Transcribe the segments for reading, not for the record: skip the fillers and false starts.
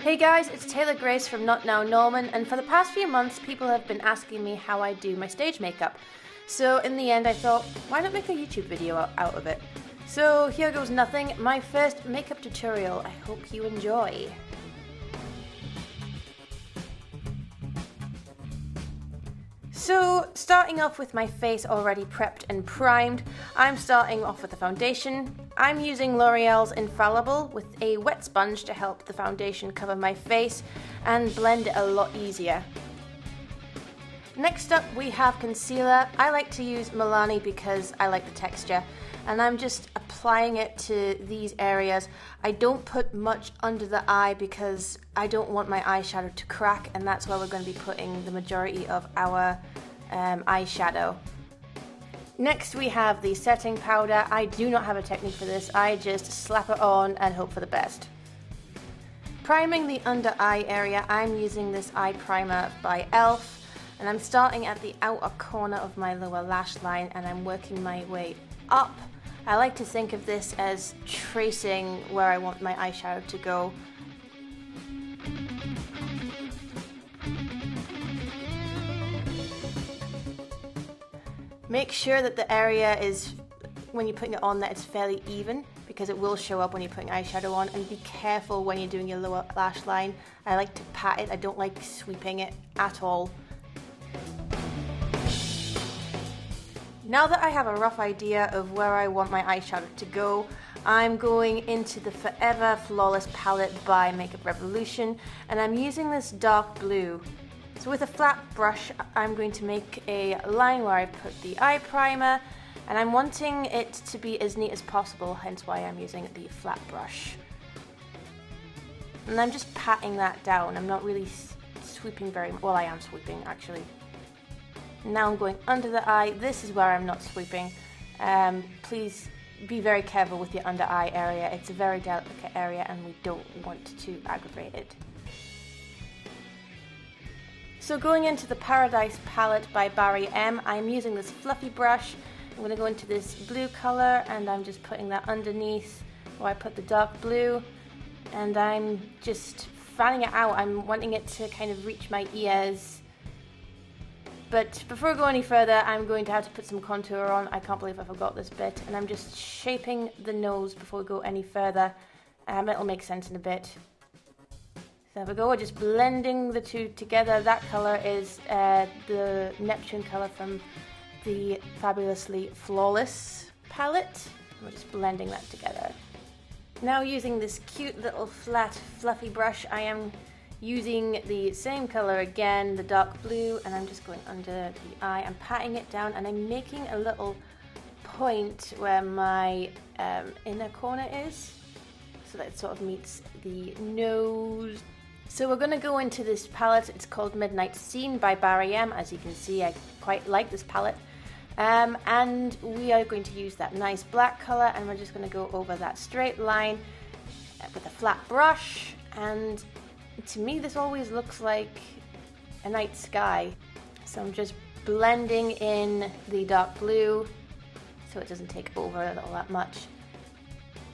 Hey guys, it's Taylor Grace from Not Now Norman, and for the past few months people have been asking me how I do my stage makeup. So in the end I thought, why not make a YouTube video out of it? So here goes nothing, my first makeup tutorial. I hope you enjoy. So, starting off with my face already prepped and primed, I'm starting off with the foundation. I'm using L'Oreal's Infallibale with a wet sponge to help the foundation cover my face and blend it a lot easier. Next up we have concealer. I like to use Milani because I like the texture, and I'm just applying it to these areas. I don't put much under the eye because I don't want my eyeshadow to crack, and that's where we're going to be putting the majority of our eyeshadow. Next we have the setting powder. I do not have a technique for this, I just slap it on and hope for the best. Priming the under eye area, I'm using this eye primer by e.l.f. and I'm starting at the outer corner of my lower lash line and I'm working my way up. I like to think of this as tracing where I want my eyeshadow to go. Make sure that the area is, when you're putting it on, that it's fairly even, because it will show up when you're putting eyeshadow on, and be careful when you're doing your lower lash line. I like to pat it, I don't like sweeping it at all. Now that I have a rough idea of where I want my eyeshadow to go, I'm going into the Forever Flawless palette by Makeup Revolution, and I'm using this dark blue. So with a flat brush, I'm going to make a line where I put the eye primer, and I'm wanting it to be as neat as possible, hence why I'm using the flat brush. And I'm just patting that down. I'm not really sweeping very much. Well, I am sweeping actually. Now I'm going under the eye. This is where I'm not sweeping. Please be very careful with the under eye area. It's a very delicate area and we don't want to aggravate it. So going into the Paradise palette by Barry M, I'm using this fluffy brush. I'm going to go into this blue color and I'm just putting that underneath where I put the dark blue, and I'm just fanning it out. I'm wanting it to kind of reach my ears. But before I go any further, I'm going to have to put some contour on. I can't believe I forgot this bit. And I'm just shaping the nose before we go any further. It'll make sense in a bit. There we go, we're just blending the two together. That colour is the Neptune colour from the Fabulously Flawless palette. We're just blending that together. Now using this cute little flat fluffy brush, I am using the same colour again, the dark blue, and I'm just going under the eye. I'm patting it down and I'm making a little point where my inner corner is, so that it sort of meets the nose. So we're going to go into this palette. It's called Midnight Scene by Barry M. As you can see, I quite like this palette. And we are going to use that nice black colour, and we're just going to go over that straight line with a flat brush. And to me, this always looks like a night sky. So I'm just blending in the dark blue so it doesn't take over all that much.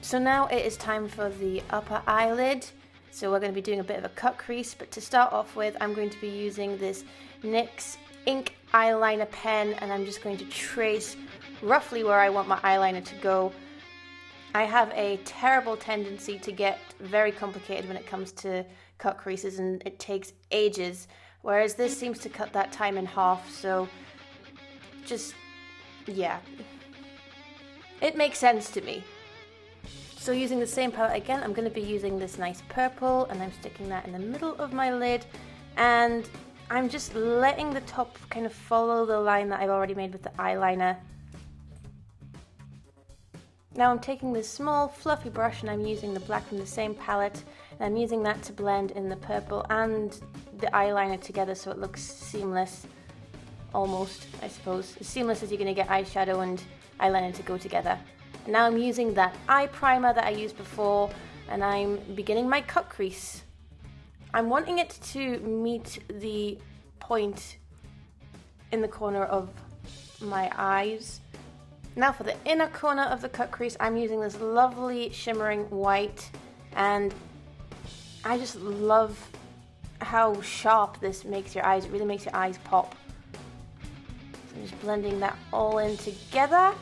So now it is time for the upper eyelid. So we're going to be doing a bit of a cut crease, but to start off with, I'm going to be using this NYX ink eyeliner pen, and I'm just going to trace roughly where I want my eyeliner to go. I have a terrible tendency to get very complicated when it comes to cut creases, and it takes ages, whereas this seems to cut that time in half, so just, yeah. It makes sense to me. So using the same palette again, I'm going to be using this nice purple, and I'm sticking that in the middle of my lid, and I'm just letting the top kind of follow the line that I've already made with the eyeliner. Now I'm taking this small fluffy brush and I'm using the black from the same palette, and I'm using that to blend in the purple and the eyeliner together so it looks seamless, almost, I suppose. As seamless as you're going to get eyeshadow and eyeliner to go together. And now I'm using that eye primer that I used before, and I'm beginning my cut crease. I'm wanting it to meet the point in the corner of my eyes. Now for the inner corner of the cut crease, I'm using this lovely shimmering white, and I just love how sharp this makes your eyes. It really makes your eyes pop. So I'm just blending that all in together.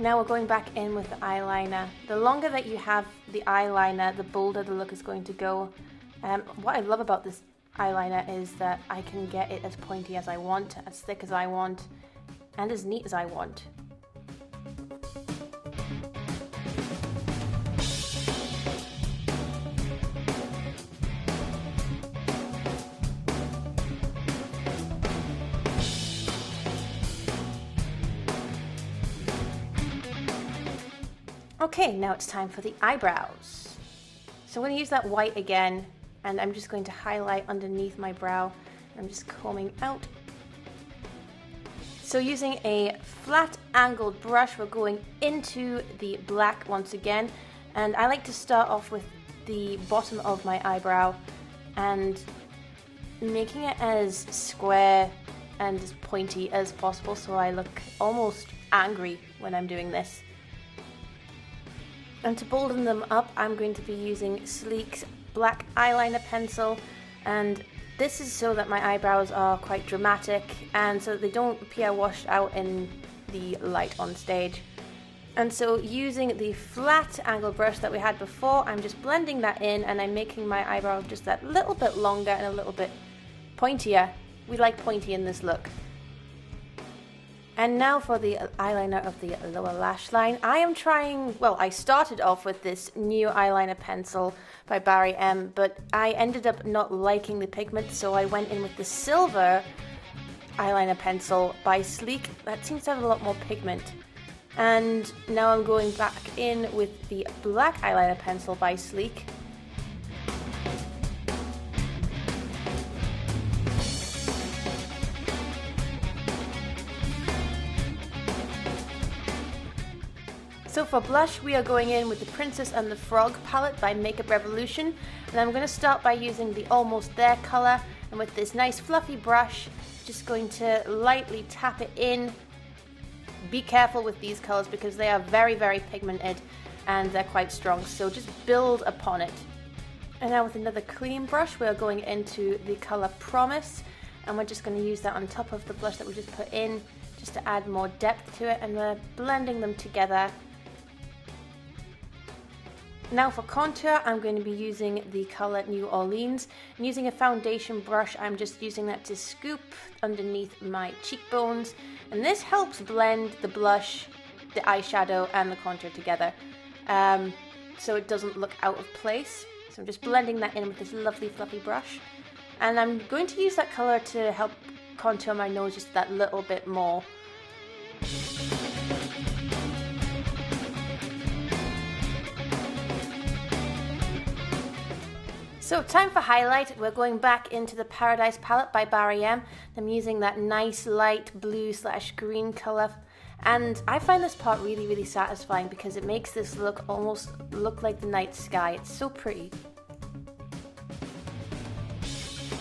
Now we're going back in with the eyeliner. The longer that you have the eyeliner, the bolder the look is going to go. What I love about this eyeliner is that I can get it as pointy as I want, as thick as I want, and as neat as I want. Okay, now it's time for the eyebrows. So I'm going to use that white again, and I'm just going to highlight underneath my brow. I'm just combing out. So using a flat angled brush, we're going into the black once again, and I like to start off with the bottom of my eyebrow and making it as square and as pointy as possible, so I look almost angry when I'm doing this. And to bolden them up, I'm going to be using Sleek's black eyeliner pencil, and this is so that my eyebrows are quite dramatic and so that they don't appear washed out in the light on stage. And so using the flat angle brush that we had before, I'm just blending that in, and I'm making my eyebrow just that little bit longer and a little bit pointier. We like pointy in this look. And now for the eyeliner of the lower lash line. I started off with this new eyeliner pencil by Barry M, but I ended up not liking the pigment, so I went in with the silver eyeliner pencil by Sleek. That seems to have a lot more pigment. And now I'm going back in with the black eyeliner pencil by Sleek. So for blush, we are going in with the Princess and the Frog palette by Makeup Revolution, and I'm going to start by using the Almost There color, and with this nice fluffy brush, just going to lightly tap it in. Be careful with these colors because they are very, very pigmented and they're quite strong, so just build upon it. And now with another cream brush, we are going into the color Promise, and we're just going to use that on top of the blush that we just put in, just to add more depth to it, and we're blending them together. Now for contour, I'm going to be using the color New Orleans, and using a foundation brush, I'm just using that to scoop underneath my cheekbones, and this helps blend the blush, the eyeshadow, and the contour together, so it doesn't look out of place. So I'm just blending that in with this lovely fluffy brush, and I'm going to use that color to help contour my nose just that little bit more. So time for highlight. We're going back into the Paradise palette by Barry M. I'm using that nice light blue/green color, and I find this part really, really satisfying because it makes this look almost look like the night sky. It's so pretty.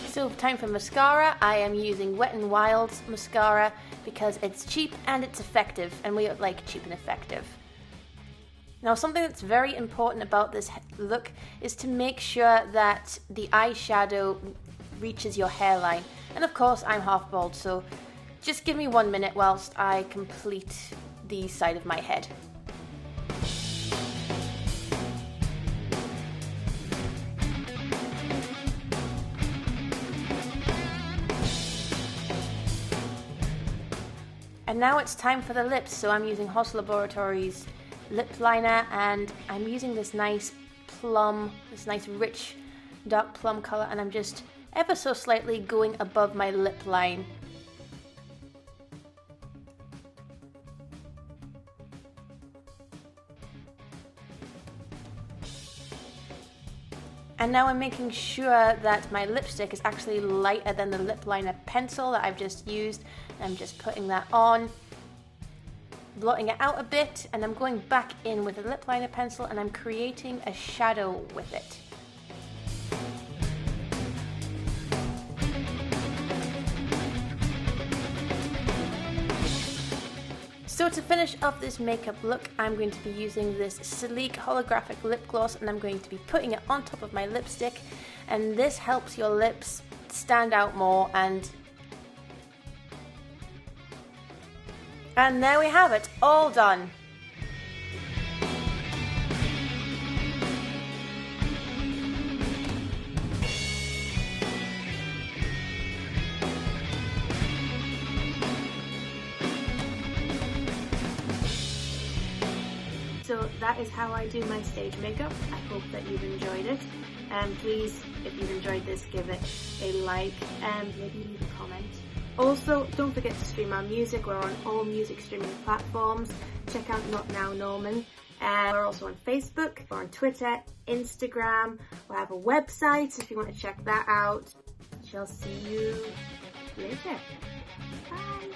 So time for mascara. I am using Wet n Wild's mascara because it's cheap and it's effective, and we like cheap and effective. Now, something that's very important about this look is to make sure that the eyeshadow reaches your hairline. And of course, I'm half bald, so just give me 1 minute whilst I complete the side of my head. And now it's time for the lips, so I'm using Hoss Laboratories lip liner, and I'm using this nice plum, this nice rich dark plum color, and I'm just ever so slightly going above my lip line. And now I'm making sure that my lipstick is actually lighter than the lip liner pencil that I've just used. I'm just putting that on, blotting it out a bit, and I'm going back in with a lip liner pencil, and I'm creating a shadow with it. So to finish off this makeup look, I'm going to be using this sleek holographic lip gloss, and I'm going to be putting it on top of my lipstick, and this helps your lips stand out more. And there we have it, all done. So that is how I do my stage makeup. I hope that you've enjoyed it. Please, if you've enjoyed this, give it a like and maybe leave a comment. Also, don't forget to stream our music. We're on all music streaming platforms. Check out Not Now Norman. We're also on Facebook, we're on Twitter, Instagram. We have a website if you want to check that out. Shall see you later. Bye.